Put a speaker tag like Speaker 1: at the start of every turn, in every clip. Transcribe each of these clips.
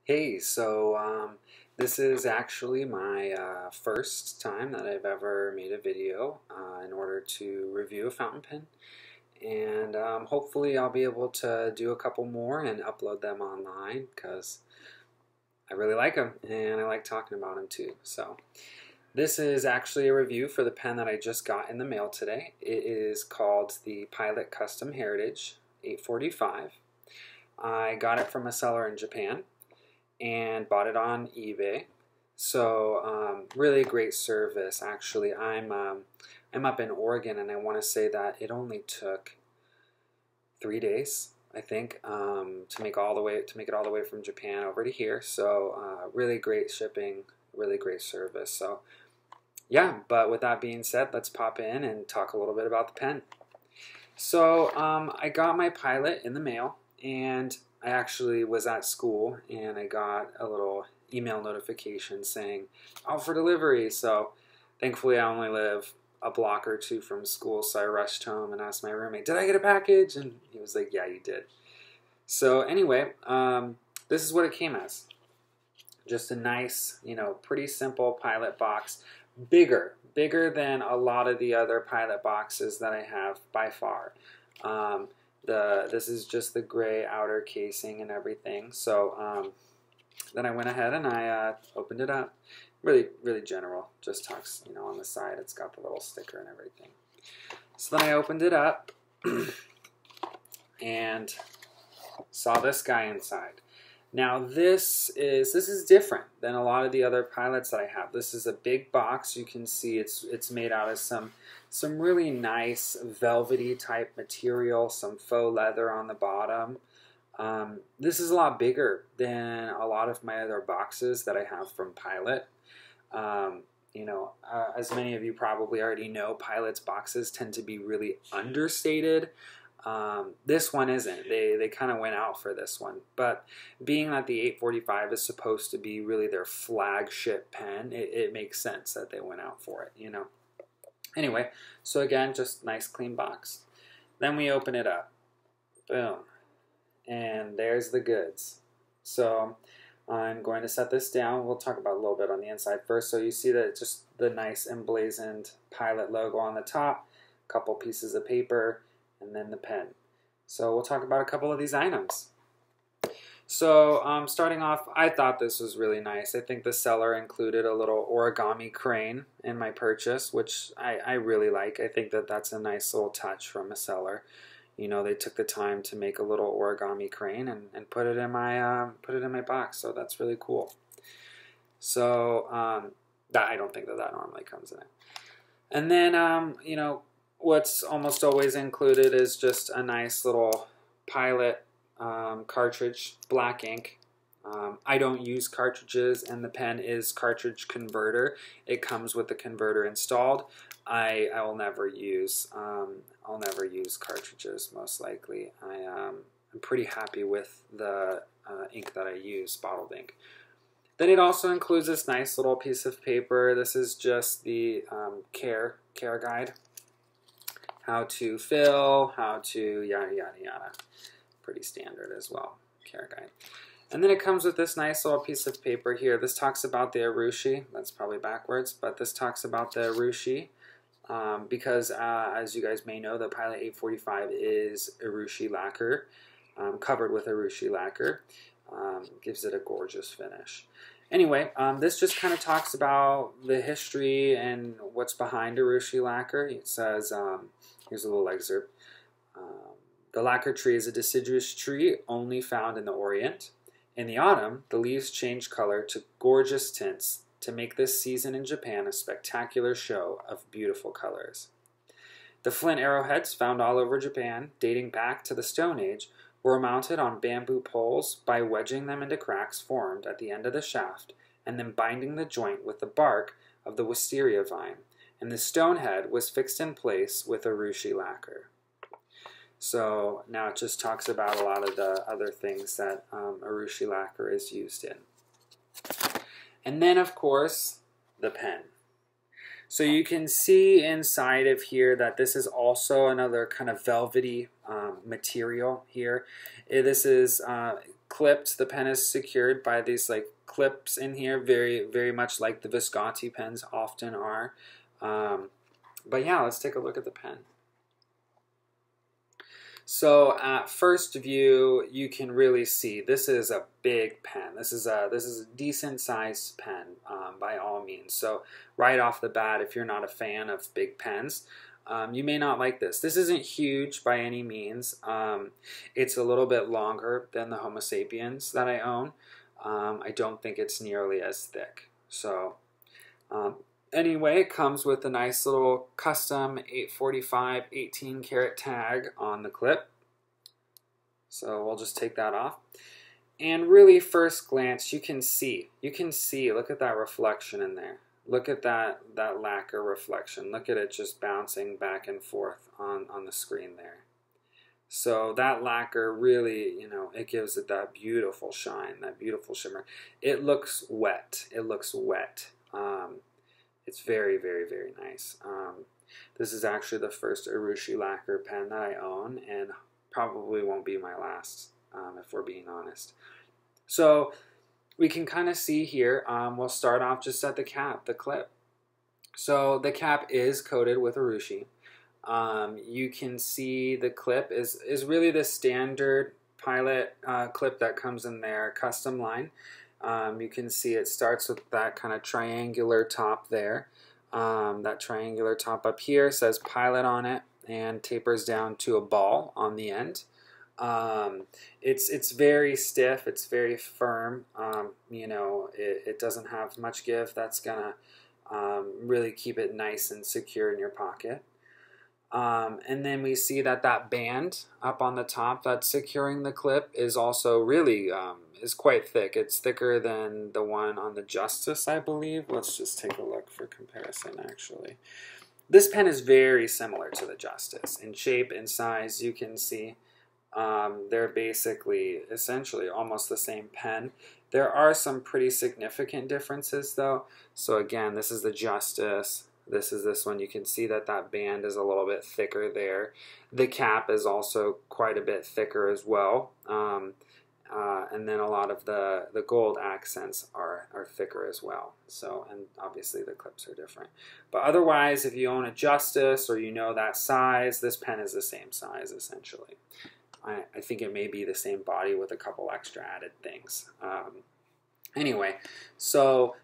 Speaker 1: Hey, this is actually my first time that I've ever made a video in order to review a fountain pen, and hopefully I'll be able to do a couple more and upload them online because I really like them and I like talking about them too. So this is actually a review for the pen that I just got in the mail today. It is called the Pilot Custom Heritage 845. I got it from a seller in Japan and bought it on eBay. So really great service. Actually, I'm up in Oregon, and I want to say that it only took 3 days, I think, to make it all the way from Japan over to here. So really great shipping, really great service. So yeah, but with that being said, let's pop in and talk a little bit about the pen. So I got my Pilot in the mail, and I actually was at school and I got a little email notification saying out for delivery. So thankfully I only live a block or two from school, so I rushed home and asked my roommate, did I get a package? And he was like, yeah, you did. So anyway, this is what it came as. Just a nice, pretty simple Pilot box. Bigger than a lot of the other Pilot boxes that I have by far. This is just the gray outer casing and everything. So then I went ahead and I opened it up. Really general. Just talks, on the side. It's got the little sticker and everything. So then I opened it up and saw this guy inside. Now this is different than a lot of the other Pilots that I have. This is a big box. You can see it's made out of some really nice velvety type material, some faux leather on the bottom. This is a lot bigger than a lot of my other boxes that I have from Pilot. As many of you probably already know, Pilot's boxes tend to be really understated. This one isn't. They kind of went out for this one. But being that the 845 is supposed to be really their flagship pen, it makes sense that they went out for it, Anyway, so again, just nice clean box. Then we open it up. Boom. And there's the goods. So I'm going to set this down. We'll talk about a little bit on the inside first. So you see that it's just the nice emblazoned Pilot logo on the top, a couple pieces of paper, and then the pen. So we'll talk about a couple of these items. So starting off, I thought this was really nice. I think the seller included a little origami crane in my purchase, which I really like. I think that that's a nice little touch from a seller. They took the time to make a little origami crane and put it in my box. So that's really cool. So I don't think that normally comes in it. And then what's almost always included is just a nice little Pilot cartridge, black ink. I don't use cartridges, and the pen is cartridge converter. It comes with the converter installed. I will never use cartridges, most likely. I'm pretty happy with the ink that I use, bottled ink. Then it also includes this nice little piece of paper. This is just the care guide. How to fill, how to yada yada yada. Pretty standard as well, care guide. And then it comes with this nice little piece of paper here. This talks about the urushi. That's probably backwards, but this talks about the urushi because as you guys may know, the Pilot 845 is urushi lacquer, covered with urushi lacquer. Gives it a gorgeous finish. Anyway, this just kind of talks about the history and what's behind urushi lacquer. It says, here's a little excerpt. The lacquer tree is a deciduous tree only found in the Orient. In the autumn, the leaves change color to gorgeous tints to make this season in Japan a spectacular show of beautiful colors. The flint arrowheads found all over Japan, dating back to the Stone Age, were mounted on bamboo poles by wedging them into cracks formed at the end of the shaft and then binding the joint with the bark of the wisteria vine, and the stone head was fixed in place with urushi lacquer. So now it just talks about a lot of the other things that urushi lacquer is used in. And then, of course, the pen. So you can see inside of here that this is also another kind of velvety material here. This is clipped. The pen is secured by these like clips in here, very much like the Visconti pens often are. But yeah, let's take a look at the pen. So at first view, you can really see this is a big pen. This is a decent sized pen by all means. So right off the bat, if you're not a fan of big pens, you may not like this. This isn't huge by any means. It's a little bit longer than the Homo sapiens that I own. I don't think it's nearly as thick. So anyway, it comes with a nice little custom 845 18 karat tag on the clip. So we'll just take that off. And really, first glance, you can see, look at that reflection in there. Look at that lacquer reflection. Look at it just bouncing back and forth on the screen there. So that lacquer really, you know, it gives it that beautiful shine, that beautiful shimmer. It looks wet. It looks wet. It's very nice. This is actually the first urushi lacquer pen that I own, and probably won't be my last, if we're being honest. So we can kind of see here, we'll start off just at the cap, the clip. So the cap is coated with urushi. You can see the clip is really the standard Pilot clip that comes in their custom line. You can see it starts with that kind of triangular top there. That triangular top up here says Pilot on it and tapers down to a ball on the end. It's very stiff, it's very firm. You know, it doesn't have much give. That's gonna really keep it nice and secure in your pocket. And then we see that band up on the top that's securing the clip is also really is quite thick. It's thicker than the one on the Justice, I believe. Let's just take a look for comparison, actually. This pen is very similar to the Justice. In shape and size, you can see they're basically, essentially, almost the same pen. There are some pretty significant differences, though. So again, this is the Justice. This is this one. You can see that band is a little bit thicker there. The cap is also quite a bit thicker as well. And then a lot of the gold accents are thicker as well. So, and obviously the clips are different. But otherwise, if you own a Justice or you know that size, this pen is the same size essentially. I think it may be the same body with a couple extra added things. Anyway, so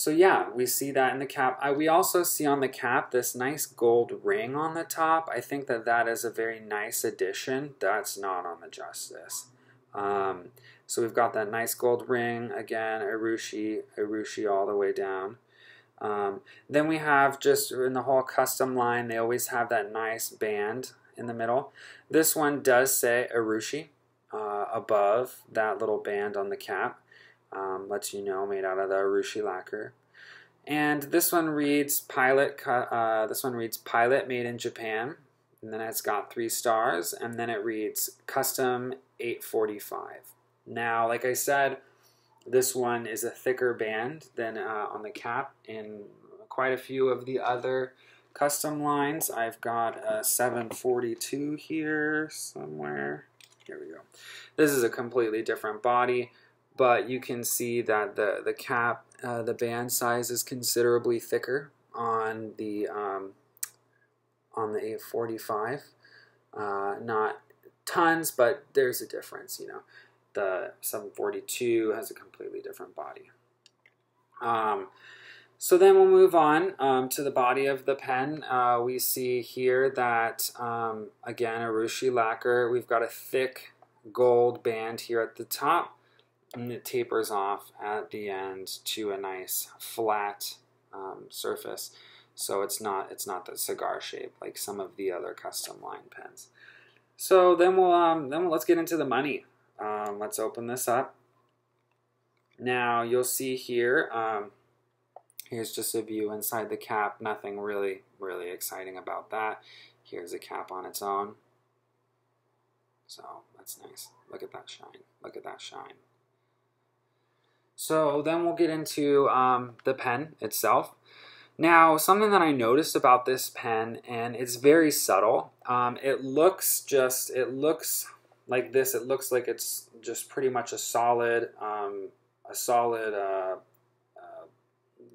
Speaker 1: yeah, we see that in the cap. We also see on the cap this nice gold ring on the top. I think that is a very nice addition. That's not on the Justice. So we've got that nice gold ring, again, urushi all the way down. Then we have just in the whole custom line, they always have that nice band in the middle. This one does say urushi above that little band on the cap. Lets you know, made out of the urushi lacquer. And this one reads Pilot. This one reads Pilot, made in Japan. And then it's got 3 stars. And then it reads Custom 845. Now, like I said, this one is a thicker band than on the cap. In quite a few of the other custom lines, I've got a 742 here somewhere. Here we go. This is a completely different body. But you can see that the cap, the band size is considerably thicker on the 845. Not tons, but there's a difference. You know, the 742 has a completely different body. So then we'll move on to the body of the pen. We see here that again, urushi lacquer. We've got a thick gold band here at the top. And it tapers off at the end to a nice flat surface, so it's not the cigar shape like some of the other custom line pens. So then let's get into the money. Let's open this up. Now you'll see here. Here's just a view inside the cap. Nothing really exciting about that. Here's a cap on its own. So that's nice. Look at that shine. Look at that shine. So then we'll get into the pen itself. Now, something that I noticed about this pen, and it's very subtle, it looks like this, it looks like it's just pretty much a solid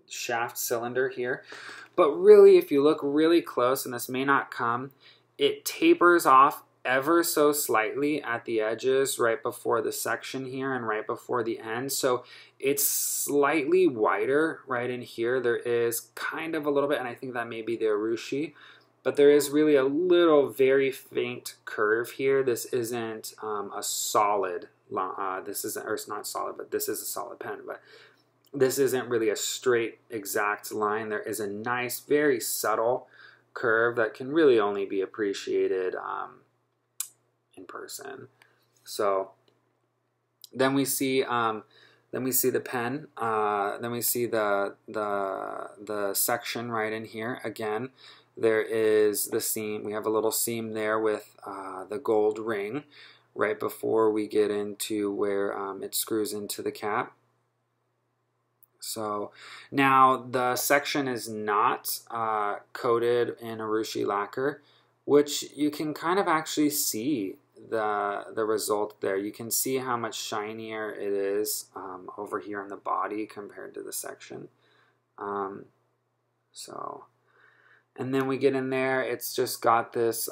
Speaker 1: shaft cylinder here. But really, if you look really close, and this may not come, it tapers off ever so slightly at the edges right before the section here and right before the end. So it's slightly wider right in here. There is kind of a little bit, and I think that may be the urushi, but there is really a little very faint curve here. This isn't a solid, this isn't, or it's not solid, but this is a solid pen, but this isn't really a straight exact line. There is a nice, very subtle curve that can really only be appreciated in person. So then we see the pen. Then we see the section right in here. Again, there is the seam. We have a little seam there with the gold ring right before we get into where it screws into the cap. So now the section is not coated in urushi lacquer, which you can kind of actually see the result there. You can see how much shinier it is over here on the body compared to the section. And then we get in there, it's just got this,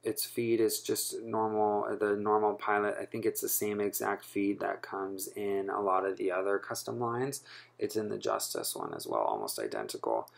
Speaker 1: its feed is just normal, the normal Pilot. I think it's the same exact feed that comes in a lot of the other custom lines. It's in the Justice one as well, almost identical.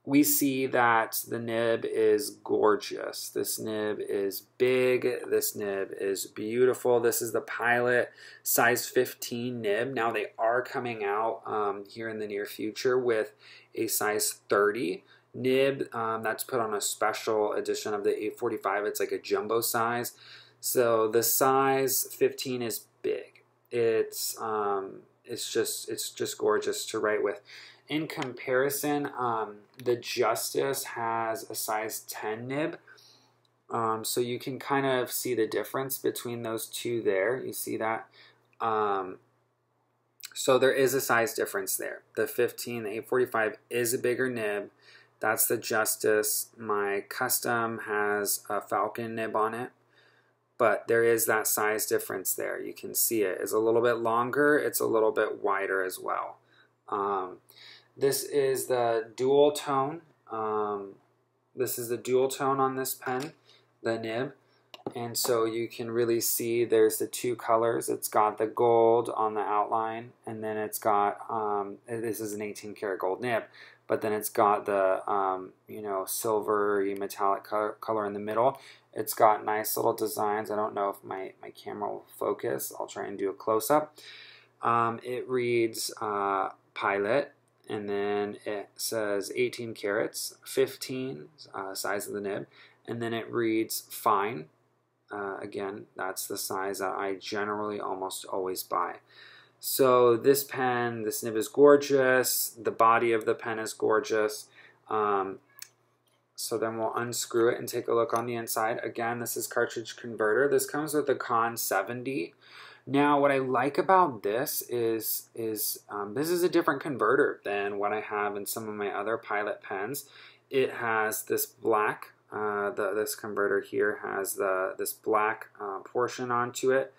Speaker 1: We see that the nib is gorgeous. This nib is big. This nib is beautiful. This is the Pilot size 15 nib. Now they are coming out here in the near future with a size 30 nib that's put on a special edition of the 845. It's like a jumbo size. So the size 15 is big. It's just gorgeous to write with. In comparison, the Justice has a size 10 nib, so you can kind of see the difference between those two there. You see that? So there is a size difference there. The 15, the 845 is a bigger nib. That's the Justice. My custom has a Falcon nib on it, but there is that size difference there. You can see it. It's a little bit longer. It's a little bit wider as well. This is the dual tone. This is the dual tone on this pen, the nib. And so you can really see there's the two colors. It's got the gold on the outline, and then it's got, this is an 18 karat gold nib, but then it's got the, you know, silvery metallic color in the middle. It's got nice little designs. I don't know if my camera will focus. I'll try and do a close-up. It reads Pilot. And then it says 18 carats, 15 size of the nib, and then it reads fine. Again, that's the size that I generally almost always buy. So this pen, this nib is gorgeous. The body of the pen is gorgeous. So then we'll unscrew it and take a look on the inside. Again, this is cartridge converter. This comes with the Con 70. Now, what I like about this is this is a different converter than what I have in some of my other Pilot pens. It has this black, this converter here has this black portion onto it.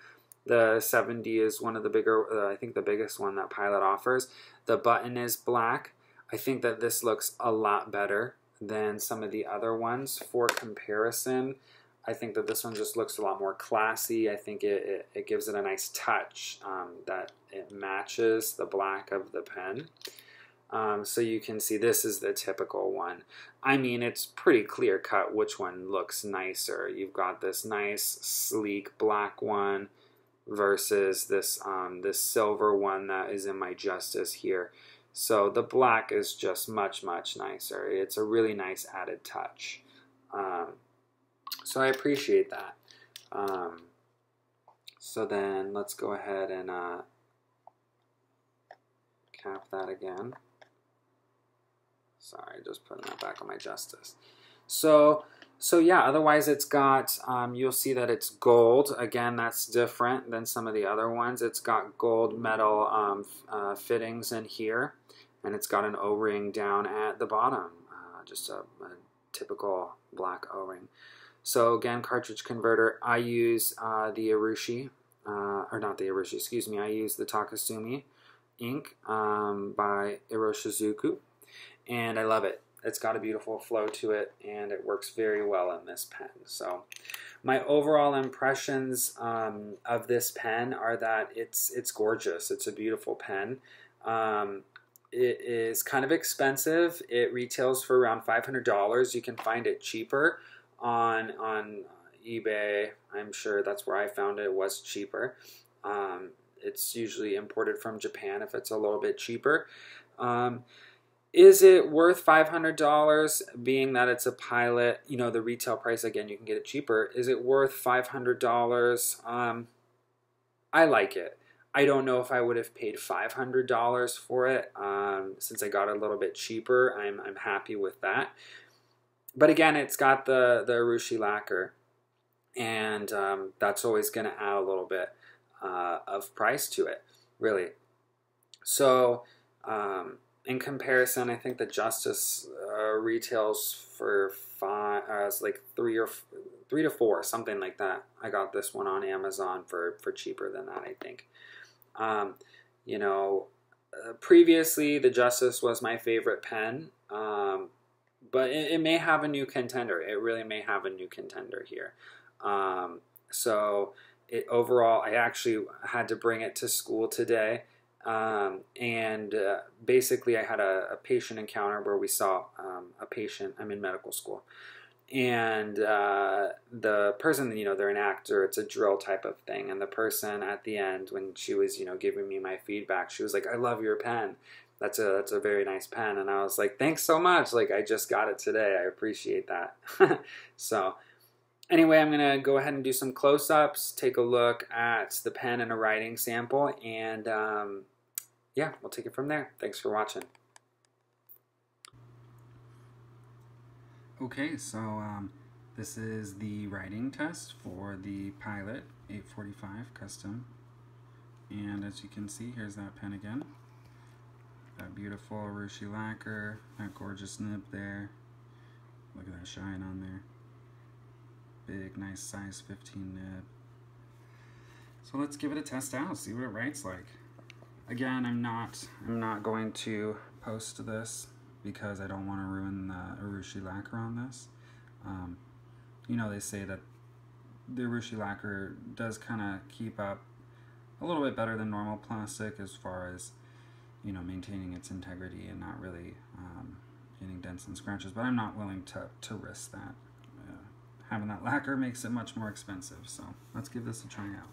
Speaker 1: The 70 is one of the bigger, I think the biggest one that Pilot offers. The button is black. I think that this looks a lot better than some of the other ones. For comparison, I think that this one just looks a lot more classy. I think it gives it a nice touch that it matches the black of the pen. So you can see this is the typical one. I mean, it's pretty clear cut which one looks nicer. You've got this nice, sleek black one versus this, this silver one that is in my Justice here. So the black is just much, much nicer. It's a really nice added touch. So I appreciate that. So then let's go ahead and cap that again. Sorry, just putting that back on my Justice. So yeah, otherwise it's got, you'll see that it's gold. Again, that's different than some of the other ones. It's got gold metal fittings in here, and it's got an O-ring down at the bottom, just a typical black O-ring. So again, cartridge converter, I use the urushi, or not the urushi, excuse me, I use the Takasumi ink by Iroshizuku, and I love it. It's got a beautiful flow to it, and it works very well in this pen. So my overall impressions of this pen are that it's gorgeous. It's a beautiful pen. It is kind of expensive. It retails for around $500. You can find it cheaper on eBay. I'm sure that's where I found it. It was cheaper. It's usually imported from Japan if it's a little bit cheaper. Is it worth $500, being that it's a Pilot? You know, the retail price, again, you can get it cheaper. Is it worth $500? I like it. I don't know if I would have paid $500 for it. Since I got it a little bit cheaper, I'm happy with that. But again, it's got the urushi lacquer, and that's always going to add a little bit of price to it, really. So in comparison, I think the Justice retails for it's like three to four, something like that. I got this one on Amazon for cheaper than that, I think. You know, previously the Justice was my favorite pen, but it may have a new contender. It really may have a new contender here. So overall, I actually had to bring it to school today. And basically I had a patient encounter where we saw a patient. I'm in medical school, and the person, you know, they're an actor, it's a drill type of thing, and the person at the end, when she was, you know, giving me my feedback, she was like, "I love your pen. That's a very nice pen." And I was like, "Thanks so much, like I just got it today. I appreciate that." So anyway, I'm going to go ahead and do some close-ups, take a look at the pen and a writing sample, and yeah, we'll take it from there. Thanks for watching. Okay, so this is the writing test for the Pilot 845 Custom. And as you can see, here's that pen again. That beautiful urushi lacquer, that gorgeous nib there. Look at that shine on there. Big, nice size 15 nib. So let's give it a test out, see what it writes like. Again, I'm not going to post this because I don't want to ruin the urushi lacquer on this. You know, they say that the urushi lacquer does kind of keep up a little bit better than normal plastic as far as, you know, maintaining its integrity and not really getting dents and scratches, but I'm not willing to risk that. Having that lacquer makes it much more expensive, so let's give this a try out.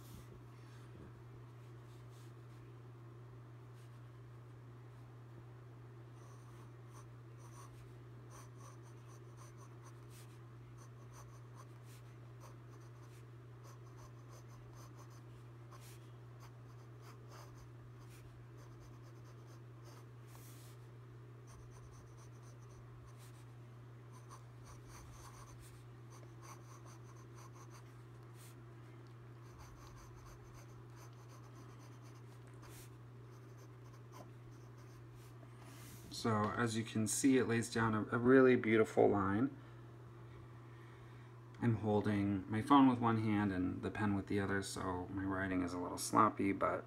Speaker 1: So as you can see, it lays down a really beautiful line. I'm holding my phone with one hand and the pen with the other, so my writing is a little sloppy, but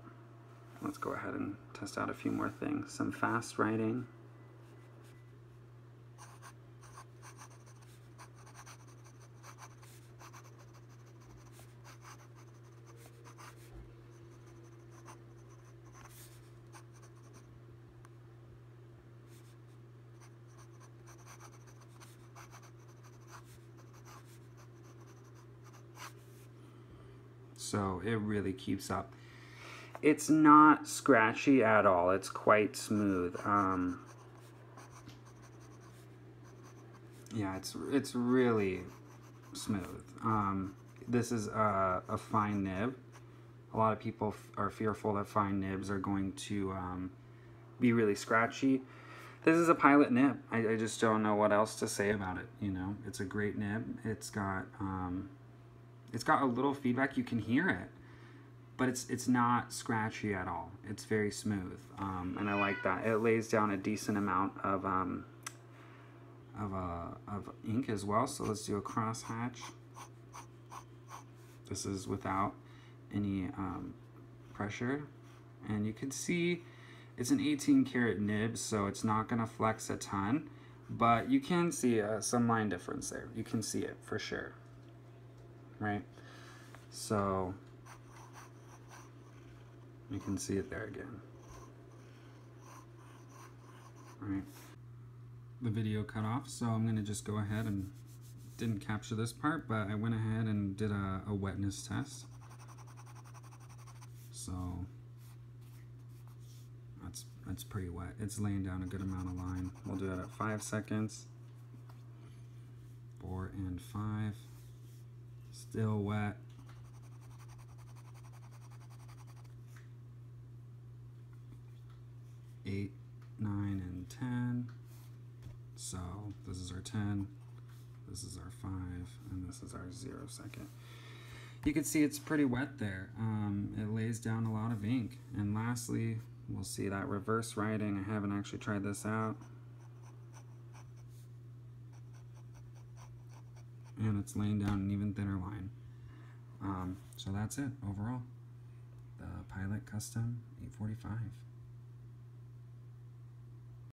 Speaker 1: let's go ahead and test out a few more things. Some fast writing. So it really keeps up. It's not scratchy at all. It's quite smooth. Yeah, it's really smooth. This is a fine nib. A lot of people are fearful that fine nibs are going to be really scratchy. This is a Pilot nib. I just don't know what else to say about it. You know, it's a great nib. It's got a little feedback. You can hear it, but it's not scratchy at all. It's very smooth, and I like that. It lays down a decent amount of ink as well. So let's do a crosshatch. This is without any pressure, and you can see it's an 18 karat nib, so it's not going to flex a ton, but you can see some line difference there. You can see it for sure, right? So you can see it there again. All right. The video cut off, so I'm going to just go ahead and didn't capture this part, but I went ahead and did a wetness test. So that's pretty wet. It's laying down a good amount of line. We'll do that at 5 seconds. 4 and 5. Still wet. 8, 9, and 10. So this is our 10, this is our 5, and this is our 0 second. You can see it's pretty wet there. It lays down a lot of ink. And lastly, we'll see that reverse writing. I haven't actually tried this out. And it's laying down an even thinner line. So that's it overall. The Pilot Custom 845.